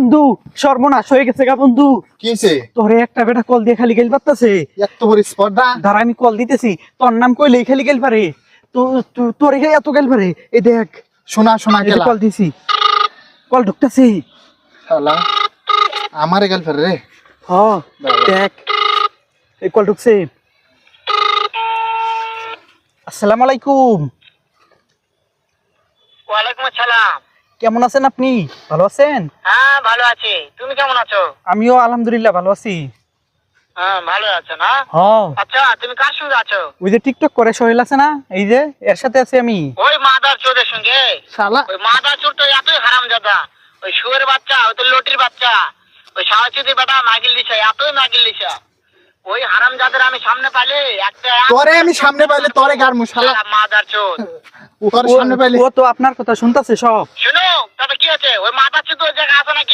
বন্ধু সর্বনাশ হয়ে গেছে গা বন্ধু। কি হইছে? তোরে একটা বেটা কল দিয়ে খালি গেল পারতাছে। এত বড় স্পর্ধা। ধর আমি কল দিতেছি, তোর নাম কইলেই খালি গেল পারে। তো তোরে এত গেল পারে। এই দেখ শোনা শোনা এই যে গেলা কল দিছি, কল ঢুকতাছে। শালা আমারে গার্লফ্রেন্ড রে। হ দেখ এই কল ঢুকছে। আসসালামু আলাইকুম। ওয়ালাইকুম আসসালাম। কেমন আছেন আপনি? ভালো আছেন? হ্যাঁ ভালো আছি, তুমি কেমন আছো? আমিও আলহামদুলিল্লাহ ভালো আছি। হ্যাঁ ভালো আছো না? হ্যাঁ আচ্ছা তুমি কার সঙ্গে আছো? ওই যে টিকটক করে সোহেল আছে না, এই যে এর সাথে আছি আমি। ওই মাদার চোরের সঙ্গে? শালা ওই মাদার চোর তো এতই হারামজাদা, ওই শুয়োর বাচ্চা, ওই তো লটির বাচ্চা, ওই সাওয়াচুদির বেটা মাগিল দিশা, এতই মাগিল দিশা। ওই হারামজাদার আমি সামনে পাইলে একটা তোরে আমি সামনে পাইলে তোরে গারমু শালা। মাদার চোর। তোরে সামনে পাইলে ও তো আপনার কথা শুনতাছে সব। শুনো তাতে কি হচ্ছে? ওই মাদার চোর ওই জায়গায় আছে নাকি?